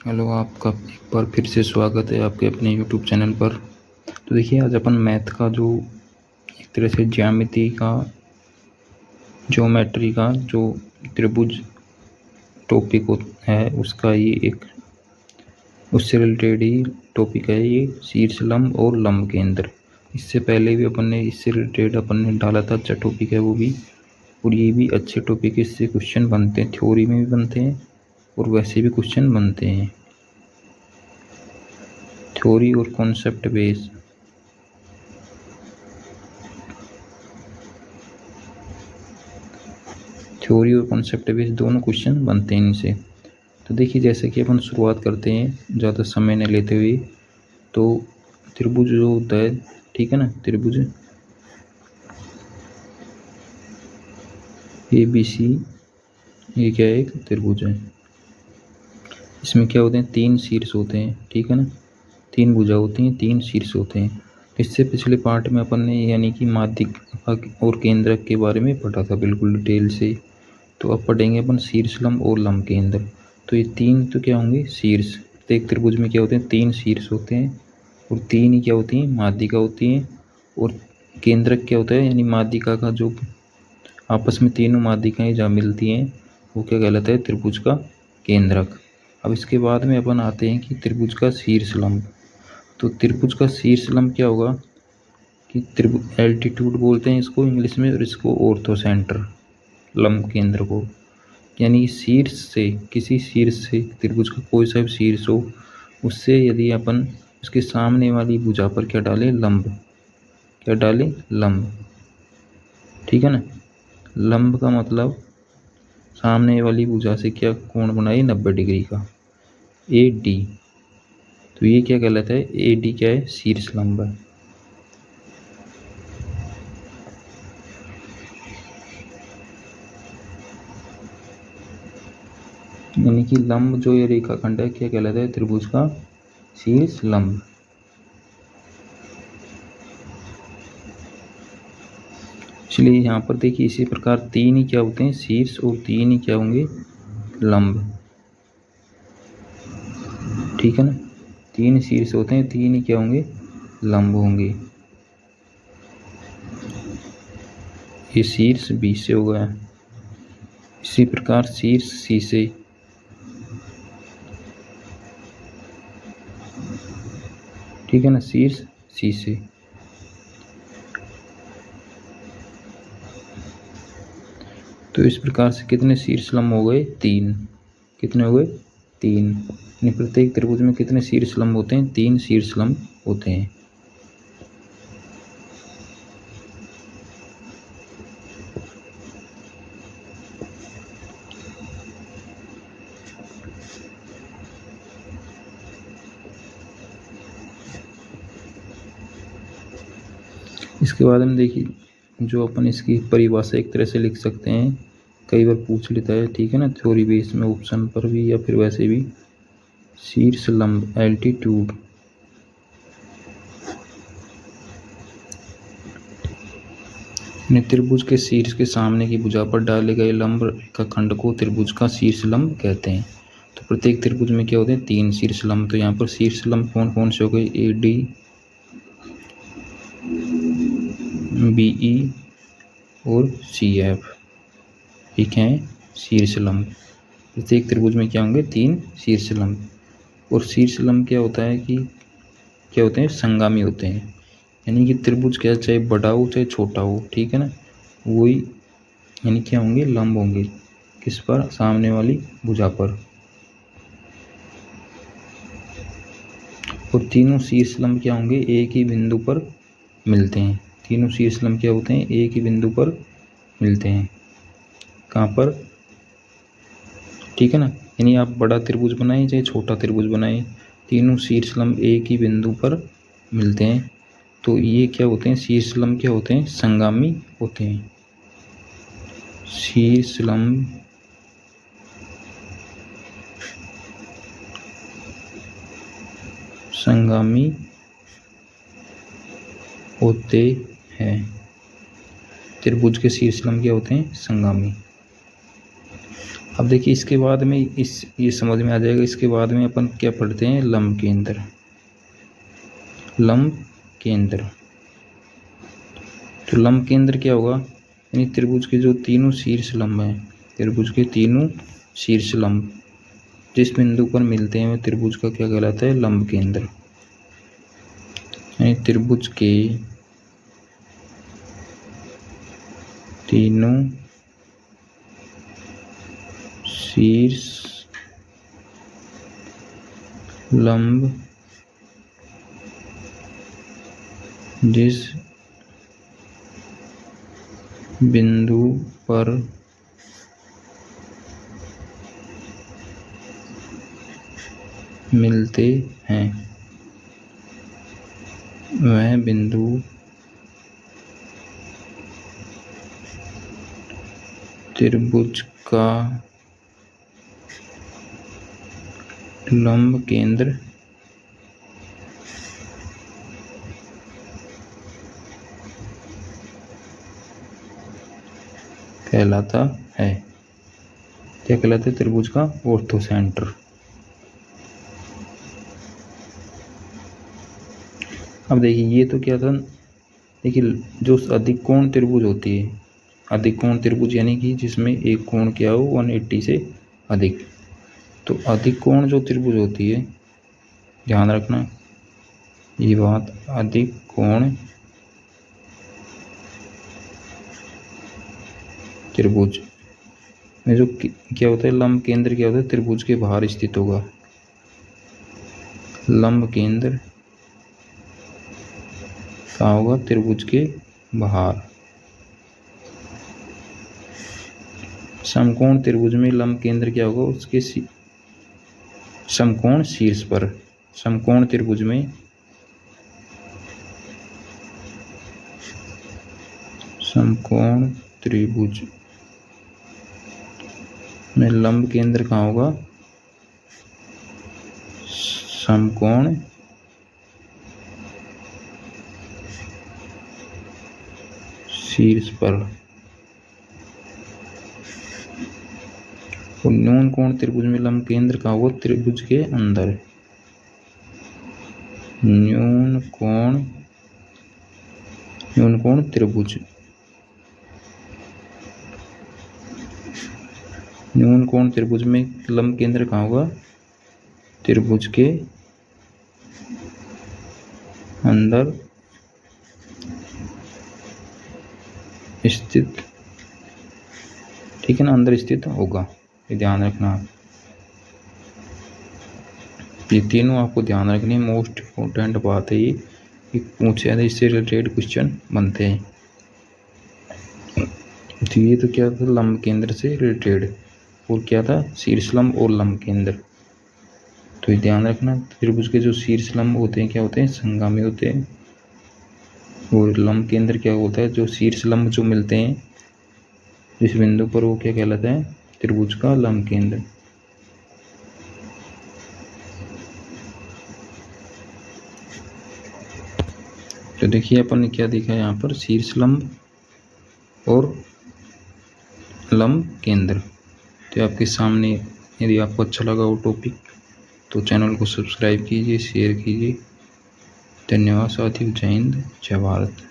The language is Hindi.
हेलो, आपका एक बार फिर से स्वागत है आपके अपने यूट्यूब चैनल पर। तो देखिए, आज अपन मैथ का जो एक तरह से ज्योमेट्री का जो त्रिभुज टॉपिक है उसका ये एक उससे रिलेटेड ही टॉपिक है ये, शीर्ष लंब और लंब केंद्र। इससे पहले भी अपन ने इससे रिलेटेड अपन ने डाला था, अच्छा टॉपिक है वो भी, और ये भी अच्छे टॉपिक। इससे क्वेश्चन बनते हैं, थ्योरी में भी बनते हैं और वैसे भी क्वेश्चन बनते हैं, थ्योरी और कॉन्सेप्ट बेस। थ्योरी और कॉन्सेप्ट बेस दोनों क्वेश्चन बनते हैं इनसे। तो देखिए, जैसे कि अपन शुरुआत करते हैं ज़्यादा समय न लेते हुए। तो त्रिभुज जो होता है, ठीक है ना, त्रिभुज ABC ये क्या है, एक त्रिभुज है। इसमें क्या होते हैं, 3 शीर्ष होते हैं, ठीक है ना, 3 भुजा होती हैं, 3 शीर्ष होते हैं। इससे पिछले पार्ट में अपन ने यानी कि माध्यिका और केंद्रक के बारे में पढ़ा था बिल्कुल डिटेल से। तो अब पढ़ेंगे अपन शीर्ष लंब और लंब केंद्र। तो ये 3 तो क्या होंगे, शीर्ष। प्रत्येक त्रिभुज में क्या होते हैं, 3 शीर्ष होते हैं और 3 ही क्या होती हैं, माध्यिका होती हैं। और केंद्रक क्या होता है, यानी माध्यिका का जो आपस में तीनों माध्यिकाएं जहाँ मिलती हैं वो क्या कहलाता है, त्रिभुज का केंद्रक। अब इसके बाद में अपन आते हैं कि त्रिभुज का शीर्ष लंब। तो त्रिभुज का शीर्ष लंब क्या होगा कि त्रिभुज एल्टीट्यूड बोलते हैं इसको इंग्लिश में, और इसको ऑर्थो सेंटर लंब केंद्र को, यानी शीर्ष से, किसी शीर्ष से त्रिभुज का कोई सा भी शीर्ष हो, उससे यदि अपन उसके सामने वाली भुजा पर क्या डालें, लंब, क्या डालें, लंब, ठीक है ना। लंब का मतलब सामने वाली भुजा से क्या कोण बनाए, 90 डिग्री का, AD। तो ये क्या कहलाता है, AD क्या है, शीर्ष लंब है। यानी कि लंब जो ये रेखाखंड है क्या कहलाता है, त्रिभुज का शीर्ष लंब। इसलिए यहाँ पर देखिए, इसी प्रकार 3 ही क्या होते हैं, शीर्ष, और 3 ही क्या होंगे, लंब, ठीक है ना। 3 शीर्ष होते हैं, 3 ही क्या होंगे, लंब होंगे। ये शीर्ष B से हो गया। इसी प्रकार शीर्ष C से, ठीक है ना, शीर्ष C से। तो इस प्रकार से कितने शीर्ष लंब हो गए, 3। कितने हो गए, 3। प्रत्येक त्रिभुज में कितने शीर्ष लंब होते हैं, 3 शीर्ष लंब होते हैं। इसके बाद में देखिए, जो अपन इसकी परिभाषा एक तरह से लिख सकते हैं, कई बार पूछ लेता है, ठीक है ना, थ्योरी बेस में, ऑप्शन पर भी या फिर वैसे भी। शीर्ष लंब, एल्टीट्यूड, त्रिभुज के शीर्ष के सामने की भुजा पर डाले गए लंब रेखाखंड को त्रिभुज का शीर्ष लंब कहते हैं। तो प्रत्येक त्रिभुज में क्या होते हैं, 3 शीर्ष लंब। तो यहाँ पर शीर्ष लंब कौन कौन से हो गए, AD, BE और CF, ठीक है, शीर्ष लंब। प्रत्येक त्रिभुज में क्या होंगे, 3 शीर्ष लंब। और शीर्ष लंब क्या होता है कि क्या होते हैं, संगामी होते हैं। यानी कि त्रिभुज क्या, चाहे बड़ा हो चाहे छोटा हो, ठीक है ना, वही यानी क्या होंगे, लंब होंगे। किस पर, सामने वाली भुजा पर। और तीनों शीर्ष लंब क्या होंगे, एक ही बिंदु पर मिलते हैं। तीनों शीर्ष लंब क्या होते हैं, एक ही बिंदु पर मिलते हैं। कहाँ पर, ठीक है ना। यानी आप बड़ा त्रिभुज बनाएं चाहे छोटा त्रिभुज बनाएं, तीनों शीर्ष लंब एक ही बिंदु पर मिलते हैं। तो ये क्या होते हैं, शीर्ष लंब क्या होते हैं, संगामी होते हैं। शीर्ष लंब संगामी होते हैं। त्रिभुज के शीर्ष लंब क्या होते हैं, संगामी। अब देखिए इसके बाद में ये समझ में आ जाएगा। इसके बाद में अपन क्या पढ़ते हैं, लंब केंद्र। लंब केंद्र, तो लंब केंद्र क्या होगा, यानी त्रिभुज के जो तीनों शीर्ष लंब हैं, त्रिभुज के तीनों शीर्ष लंब जिस बिंदु पर मिलते हैं वह त्रिभुज का क्या कहलाता है, लंब केंद्र। यानी त्रिभुज के तीनों शीर्ष लंब जिस बिंदु पर मिलते हैं वह बिंदु त्रिभुज का लंब केंद्र कहलाता है। क्या कहलाता है, त्रिभुज का ऑर्थोसेंटर। अब देखिए ये तो क्या था, देखिए जो अधिक कोण त्रिभुज होती है, अधिक कोण त्रिभुज यानी कि जिसमें एक कोण क्या हो 180 से अधिक, तो अधिक कोण जो त्रिभुज होती है, ध्यान रखना ये बात, अधिक कोण त्रिभुज में जो क्या होता है, लंब केंद्र क्या होता है, त्रिभुज के बाहर स्थित होगा। लंब केंद्र कहाँ होगा, त्रिभुज के बाहर। समकोण त्रिभुज में लंब केंद्र क्या होगा, उसके समकोण शीर्ष पर। समकोण त्रिभुज में समकोण त्रिभुज में लंब केंद्र कहाँ होगा, समकोण शीर्ष पर। और न्यून कोण त्रिभुज में लंब केंद्र कहाँ होगा, त्रिभुज के अंदर। न्यून कोण त्रिभुज, न्यून कोण त्रिभुज में लंब केंद्र कहाँ होगा, त्रिभुज के अंदर स्थित, ठीक है ना, अंदर स्थित होगा। ये ध्यान रखना, ये तीनों आपको ध्यान रखनी, मोस्ट इम्पोर्टेंट बात है ये, पूछे जाते इससे रिलेटेड क्वेश्चन बनते हैं। तो ये तो क्या था, लंब केंद्र से रिलेटेड, और क्या था, शीर्ष लंब और लंब केंद्र। तो ये ध्यान रखना, त्रिभुज के जो शीर्ष लंब होते हैं क्या होते हैं, संगामी होते हैं, और लंब केंद्र क्या होता है, जो शीर्ष लंब जो मिलते हैं जिस बिंदु पर, वो क्या कहलाता है, त्रिभुज का लंब केंद्र। तो देखिए अपन ने क्या देखा है यहाँ पर, शीर्ष लंब और लंब केंद्र। तो आपके सामने, यदि आपको अच्छा लगा वो टॉपिक तो चैनल को सब्सक्राइब कीजिए, शेयर कीजिए। धन्यवाद साथियों, जय हिंद, जय भारत।